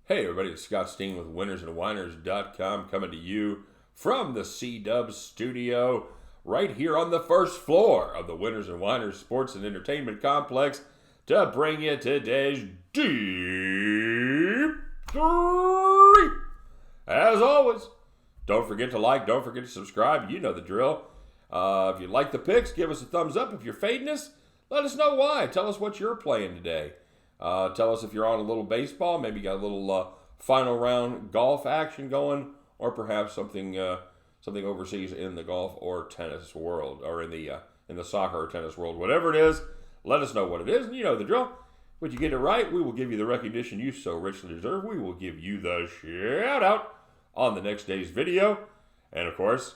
Hey everybody, it's Scott Steen with winnersandwhiners.com coming to you from the C-Dub studio right here on the first floor of the Winners and Whiners Sports and Entertainment Complex to bring you today's Deep 3. As always, don't forget to like, don't forget to subscribe. You know the drill. If you like the picks, give us a thumbs up. If you're fading us, let us know why. Tell us what you're playing today. Tell us if you're on a little baseball, maybe got a little final round golf action going, or perhaps something overseas in the golf or tennis world, or in the soccer or tennis world. Whatever it is, let us know what it is, and you know the drill. When you get it right, we will give you the recognition you so richly deserve. We will give you the shout out on the next day's video, and of course,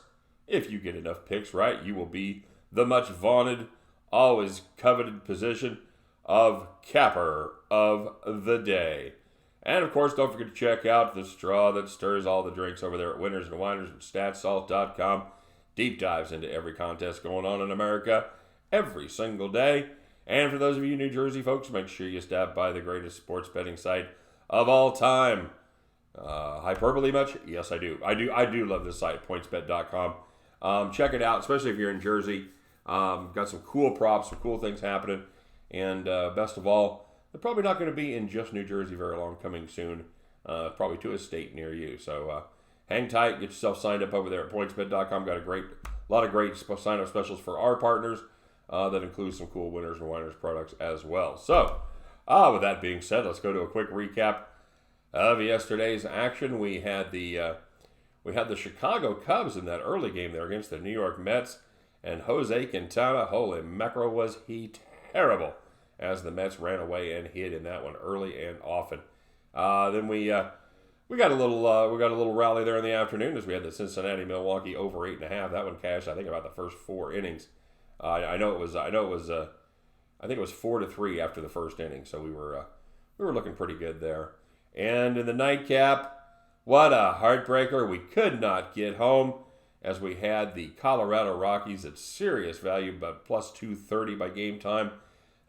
if you get enough picks right, you will be the much vaunted, always coveted position of capper of the day. And of course, don't forget to check out the straw that stirs all the drinks over there at Winners and Whiners and StatSalt.com. Deep dives into every contest going on in America every single day. And for those of you New Jersey folks, make sure you stop by the greatest sports betting site of all time. Hyperbole much? Yes, I do. I do love this site, PointsBet.com. Check it out, especially if you're in Jersey. Got some cool props, some cool things happening. And best of all, they're probably not going to be in just New Jersey very long, coming soon, probably to a state near you. So hang tight, get yourself signed up over there at PointsBet.com. Got a lot of great sign-up specials for our partners that includes some cool Winners and Whiners products as well. So with that being said, let's go to a quick recap of yesterday's action. We had the Chicago Cubs in that early game there against the New York Mets, and Jose Quintana, holy mackerel, was he terrible, as the Mets ran away and hit in that one early and often. Then we got a little rally there in the afternoon as we had the Cincinnati-Milwaukee over 8.5. That one cashed, I think, about the first 4 innings. I think it was 4-3 after the first inning, so we were looking pretty good there. And in the nightcap, what a heartbreaker! We could not get home as we had the Colorado Rockies at serious value, but plus 230 by game time.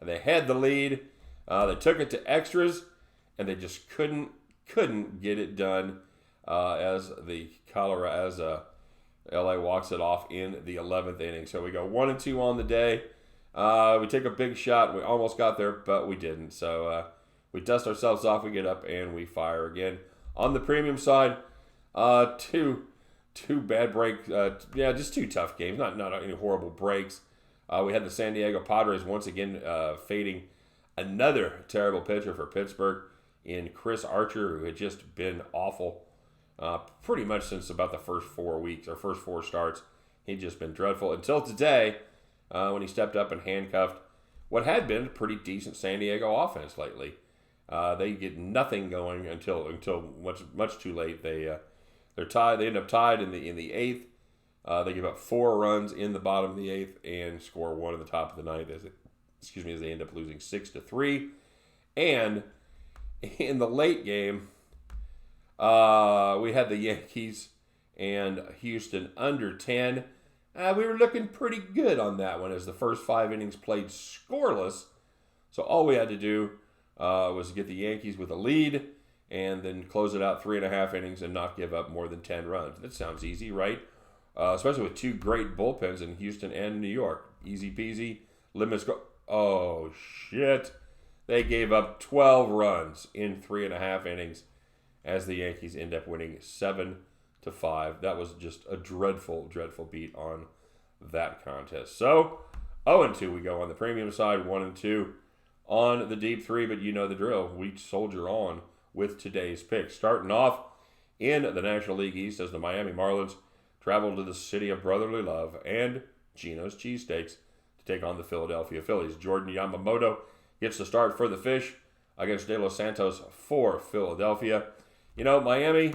And they had the lead. They took it to extras, and they just couldn't get it done as LA walks it off in the 11th inning. So we go 1-2 on the day. We take a big shot. We almost got there, but we didn't. So we dust ourselves off. We get up and we fire again. On the premium side, two bad breaks. Just 2 tough games. Not any horrible breaks. We had the San Diego Padres once again fading another terrible pitcher for Pittsburgh in Chris Archer, who had just been awful pretty much since about the first 4 weeks or first 4 starts. He'd just been dreadful until today when he stepped up and handcuffed what had been a pretty decent San Diego offense lately. They get nothing going until much too late. They're tied. They end up tied in the 8th. They give up 4 runs in the bottom of the 8th and score 1 in the top of the 9th as they end up losing 6-3. And in the late game, we had the Yankees and Houston under 10. We were looking pretty good on that one as the first 5 innings played scoreless. So all we had to do was get the Yankees with a lead and then close it out 3.5 innings and not give up more than 10 runs. That sounds easy, right? Especially with 2 great bullpens in Houston and New York. Easy peasy. Limits go. Oh, shit. They gave up 12 runs in 3.5 innings as the Yankees end up winning 7-5. That was just a dreadful, dreadful beat on that contest. So, 0-2 we go on the premium side, 1-2 on the Deep 3, but you know the drill. We soldier on with today's picks. Starting off in the National League East as the Miami Marlins travel to the city of brotherly love and Geno's Cheesesteaks to take on the Philadelphia Phillies. Jordan Yamamoto gets the start for the Fish against De Los Santos for Philadelphia. You know, Miami,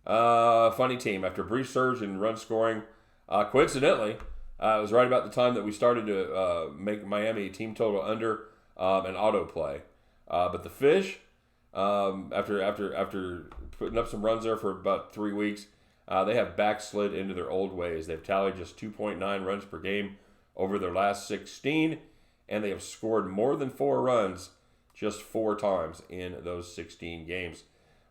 funny team. After a brief surge in run scoring, coincidentally, it was right about the time that we started to make Miami team total under an autoplay. But the Fish, after putting up some runs there for about 3 weeks, they have backslid into their old ways. They've tallied just 2.9 runs per game over their last 16, and they have scored more than 4 runs just 4 times in those 16 games.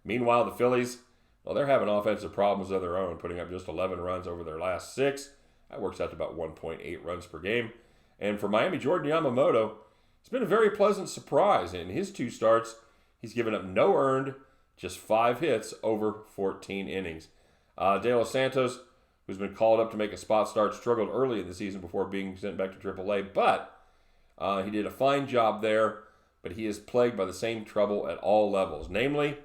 Meanwhile, the Phillies, well, they're having offensive problems of their own, putting up just 11 runs over their last 6. That works out to about 1.8 runs per game. And for Miami, Jordan Yamamoto, it's been a very pleasant surprise. In his 2 starts, he's given up no earned, just 5 hits over 14 innings. De Los Santos, who's been called up to make a spot start, struggled early in the season before being sent back to AAA, but he did a fine job there, but he is plagued by the same trouble at all levels. Namely,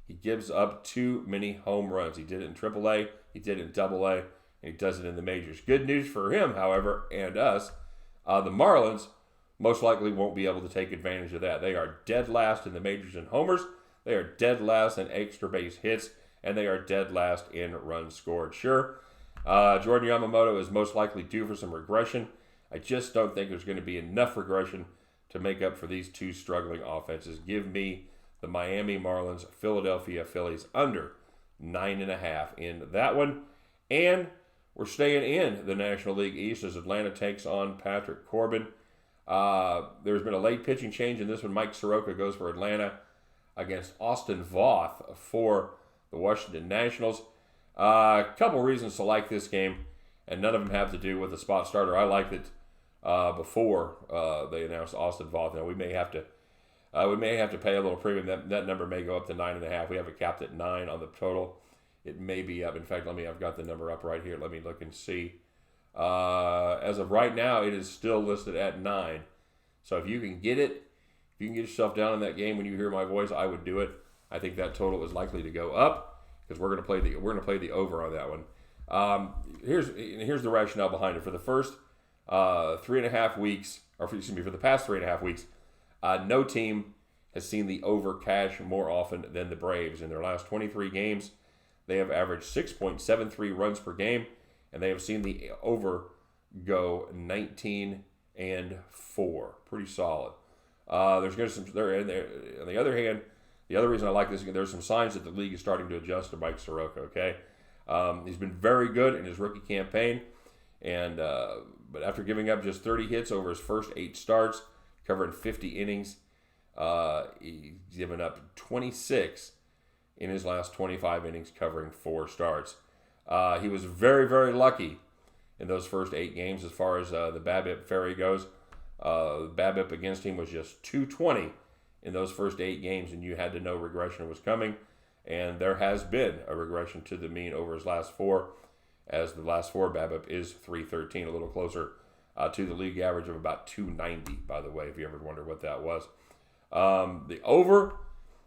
he gives up too many home runs. He did it in AAA, he did it in AA, and he does it in the majors. Good news for him, however, and us, the Marlins most likely won't be able to take advantage of that. They are dead last in the majors in homers, they are dead last in extra base hits, and they are dead last in runs scored. Sure, Jordan Yamamoto is most likely due for some regression. I just don't think there's going to be enough regression to make up for these 2 struggling offenses. Give me the Miami Marlins, Philadelphia Phillies under 9.5 in that one. And we're staying in the National League East as Atlanta takes on Patrick Corbin. There's been a late pitching change in this one. Mike Soroka goes for Atlanta against Austin Voth for the Washington Nationals. A couple reasons to like this game, and none of them have to do with the spot starter. I liked it before they announced Austin Voth. Now we may have to pay a little premium. That number may go up to 9.5. We have it capped at 9 on the total. It may be up. In fact, I've got the number up right here. Let me look and see. As of right now, it is still listed at 9. So if you can get it, if you can get yourself down in that game when you hear my voice, I would do it. I think that total is likely to go up because we're going to play the over on that one. Here's the rationale behind it. For the first 3.5 weeks, or for the past 3.5 weeks, no team has seen the over cash more often than the Braves. In their last 23 games, they have averaged 6.73 runs per game, and they have seen the over go 19-4. Pretty solid. There's going to some there. On the other hand, the other reason I like this, there's some signs that the league is starting to adjust to Mike Soroka. Okay, he's been very good in his rookie campaign, and but after giving up just 30 hits over his first 8 starts, covering 50 innings, he's given up 26 in his last 25 innings, covering 4 starts. He was very, very lucky in those first 8 games as far as the BABIP fairy goes. BABIP against him was just 220 in those first 8 games, and you had to know regression was coming. And there has been a regression to the mean over his last 4, as the last 4 BABIP is 313, a little closer to the league average of about 290, by the way, if you ever wonder what that was. The over,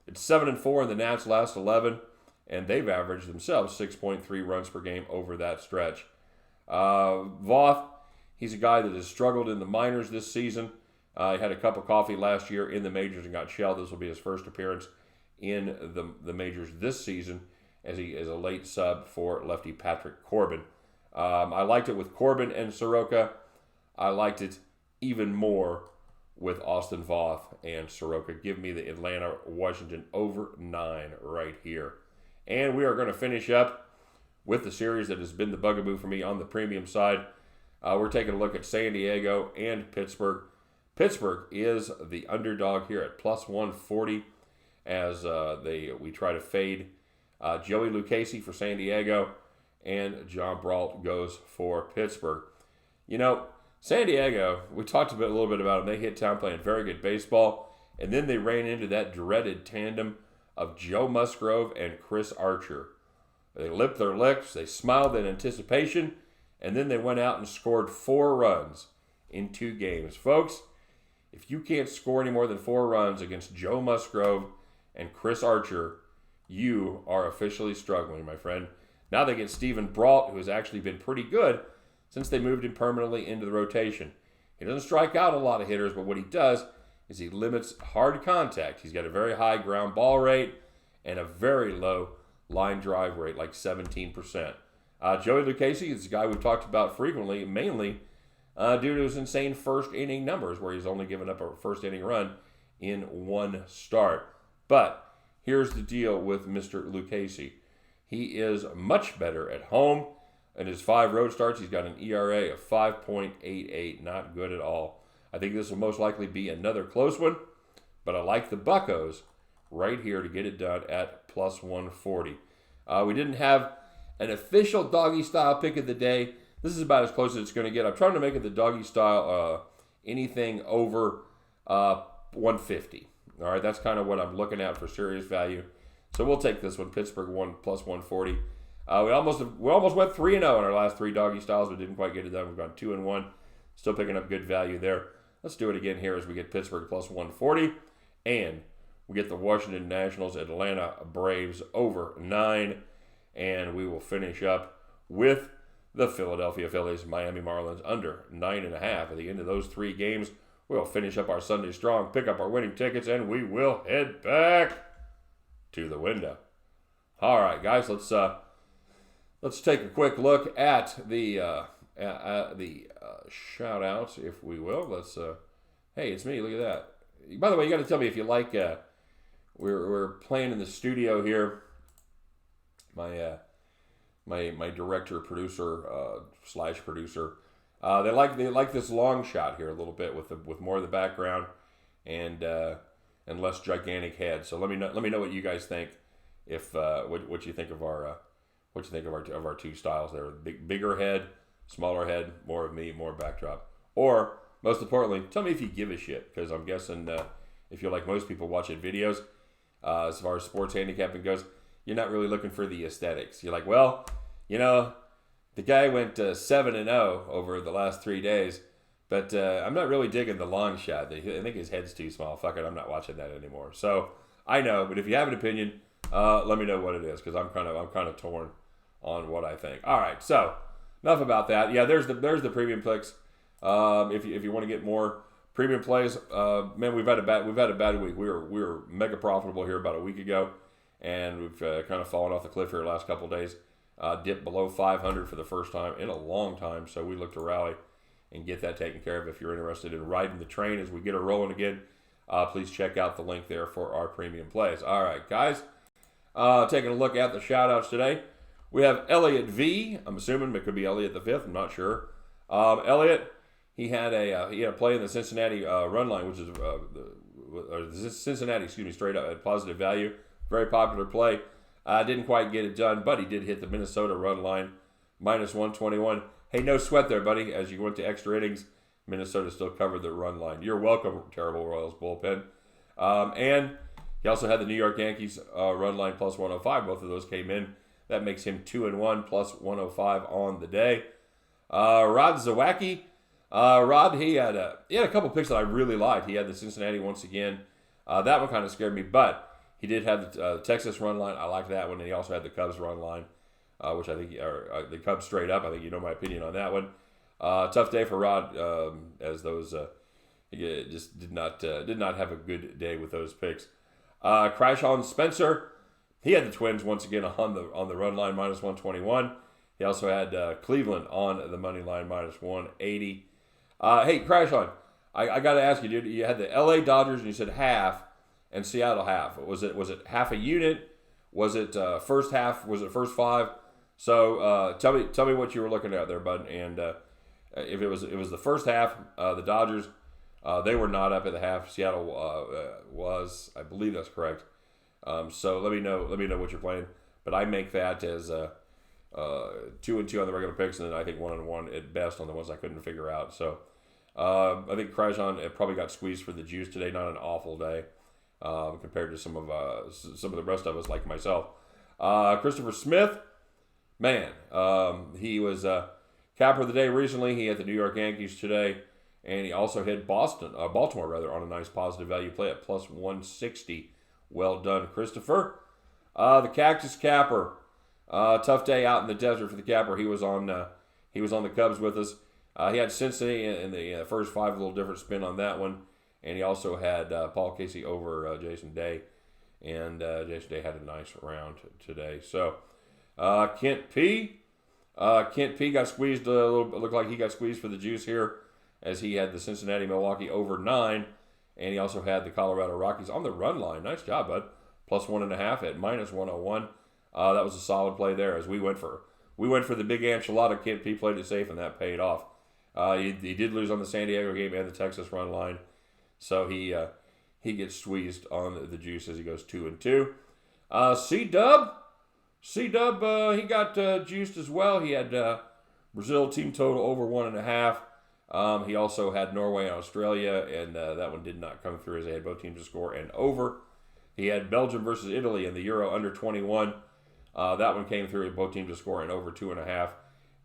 it's 7-4 in the Nats' last 11, and they've averaged themselves 6.3 runs per game over that stretch. Voth, he's a guy that has struggled in the minors this season. He had a cup of coffee last year in the majors and got shelled. This will be his first appearance in the majors this season as he is a late sub for lefty Patrick Corbin. I liked it with Corbin and Soroka. I liked it even more with Austin Voth and Soroka. Give me the Atlanta-Washington over 9 right here. And we are going to finish up with the series that has been the bugaboo for me on the premium side. We're taking a look at San Diego and Pittsburgh. Pittsburgh is the underdog here at plus 140 as we try to fade Joey Lucchesi for San Diego, and John Brault goes for Pittsburgh. You know, San Diego, we talked a little bit about them. They hit town playing very good baseball, and then they ran into that dreaded tandem of Joe Musgrove and Chris Archer. They lipped their lips, they smiled in anticipation, and then they went out and scored 4 runs in 2 games. Folks, if you can't score any more than 4 runs against Joe Musgrove and Chris Archer, you are officially struggling, my friend. Now they get Steven Brault, who has actually been pretty good since they moved him permanently into the rotation. He doesn't strike out a lot of hitters, but what he does is he limits hard contact. He's got a very high ground ball rate and a very low line drive rate, like 17%. Joey Lucchesi is a guy we've talked about frequently, mainly due to his insane first inning numbers, where he's only given up a first inning run in 1 start. But here's the deal with Mr. Lucchesi. He is much better at home. In his 5 road starts, he's got an ERA of 5.88. Not good at all. I think this will most likely be another close one, but I like the Buccos right here to get it done at plus 140. We didn't have an official doggy style pick of the day. This is about as close as it's going to get. I'm trying to make it the doggy style anything over 150. All right, that's kind of what I'm looking at for serious value. So we'll take this one. Pittsburgh won plus 140. We almost went 3-0 in our last 3 doggy styles, but didn't quite get it done. We've gone 2-1. Still picking up good value there. Let's do it again here as we get Pittsburgh plus 140. And we get the Washington Nationals, Atlanta Braves over 9. And we will finish up with the Philadelphia Phillies, Miami Marlins under 9.5. At the end of those 3 games, we'll finish up our Sunday strong, pick up our winning tickets, and we will head back to the window. All right, guys, let's take a quick look at the shout outs, if we will. Hey, it's me. Look at that. By the way, you got to tell me if you like. We're playing in the studio here. My director, producer / producer. They like this long shot here a little bit with more of the background and less gigantic head. So let me know what you guys think. If what you think of our 2 styles there. Bigger head, smaller head, more of me, more backdrop. Or most importantly, tell me if you give a shit, because I'm guessing if you're like most people watching videos, as far as sports handicapping goes, you're not really looking for the aesthetics. You're like, well, the guy went 7-0 over the last 3 days, but I'm not really digging the long shot. I think his head's too small. Fuck it, I'm not watching that anymore. So I know, but if you have an opinion, let me know what it is, because I'm kind of torn on what I think. All right, so enough about that. Yeah, there's the premium picks. If you want to get more premium plays, man, we've had a bad week. We were mega profitable here about a week ago, and we've kind of fallen off the cliff here the last couple of days. Dipped below 500 for the first time in a long time, so we look to rally and get that taken care of. If you're interested in riding the train as we get her rolling again, please check out the link there for our premium plays. All right, guys, taking a look at the shout-outs today. We have Elliot V. I'm assuming it could be Elliot the Fifth. I'm not sure. Elliot, he had a play in the Cincinnati run line, which is the Cincinnati, straight up at positive value. Very popular play. Didn't quite get it done, but he did hit the Minnesota run line, minus 121. Hey, no sweat there, buddy. As you went to extra innings, Minnesota still covered the run line. You're welcome, terrible Royals bullpen. And he also had the New York Yankees run line plus 105. Both of those came in. That makes him 2-1 plus 105 on the day. Rod Zawacki. Rod, he had a couple picks that I really liked. He had the Cincinnati once again. That one kind of scared me, but he did have the Texas run line. I like that one. And he also had the Cubs run line, which I think the Cubs straight up. I think you know my opinion on that one. Tough day for Rod, as those he just did not have a good day with those picks. Crash on Spencer. He had the Twins once again on the run line, minus 121. He also had Cleveland on the money line, minus 180. Hey, Crash on. I got to ask you, dude. You had the L.A. Dodgers, and you said half, and Seattle half. Was it half a unit? Was it first half? Was it first 5? So tell me what you were looking at there, bud. And if it was the first half, the Dodgers, they were not up at the half. Seattle was. I believe that's correct. So let me know what you're playing. But I make that as 2-2 on the regular picks, and then I think 1-1 at best on the ones I couldn't figure out. So I think Krajon probably got squeezed for the juice today. Not an awful day compared to some of the rest of us, like myself. Christopher Smith, man, he was capper of the day recently. He had the New York Yankees today, and he also hit Baltimore on a nice positive value play at plus 160. Well done, Christopher. The Cactus Capper. Tough day out in the desert for the Capper. He was on the Cubs with us. He had Cincinnati in the first 5, a little different spin on that one. And he also had Paul Casey over Jason Day. And Jason Day had a nice round today. So, Kent P. Kent P got squeezed a little. Looked like he got squeezed for the juice here, as he had the Cincinnati-Milwaukee over 9. And he also had the Colorado Rockies on the run line. Nice job, bud. Plus 1.5 at minus 101. That was a solid play there, as we went for the big enchilada. Kent P played it safe, and that paid off. He did lose on the San Diego game and the Texas run line, so he he gets squeezed on the juice as he goes 2-2. C-Dub, he got juiced as well. He had Brazil team total over 1.5. He also had Norway and Australia, and that one did not come through as they had both teams to score and over. He had Belgium versus Italy in the Euro under 21. That one came through, both teams to score and over 2.5,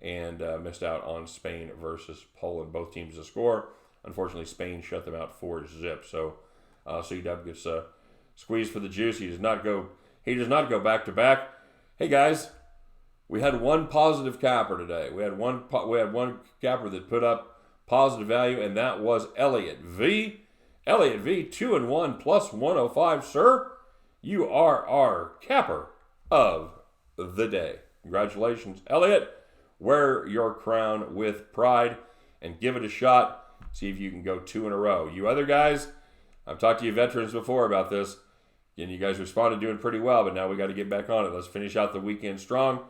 and missed out on Spain versus Poland, both teams to score. Unfortunately, Spain shut them out 4-0. So C-Dub gets squeezed for the juice. He does not go back to back. Hey guys, we had one positive capper today. We had one capper that put up positive value, and that was Elliot V. Elliot V, 2-1 plus 105, sir. You are our capper of the day. Congratulations, Elliot. Wear your crown with pride and give it a shot. See if you can go 2 in a row. You other guys, I've talked to you veterans before about this, and you guys responded doing pretty well, but now we got to get back on it. Let's finish out the weekend strong,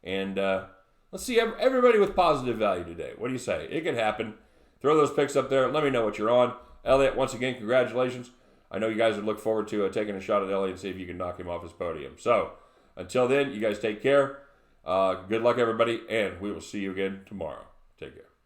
and let's see everybody with positive value today. What do you say? It could happen. Throw those picks up there. Let me know what you're on. Elliot, once again, congratulations. I know you guys would look forward to taking a shot at Elliot and see if you can knock him off his podium. So, until then, you guys take care. Good luck, everybody, and we will see you again tomorrow. Take care.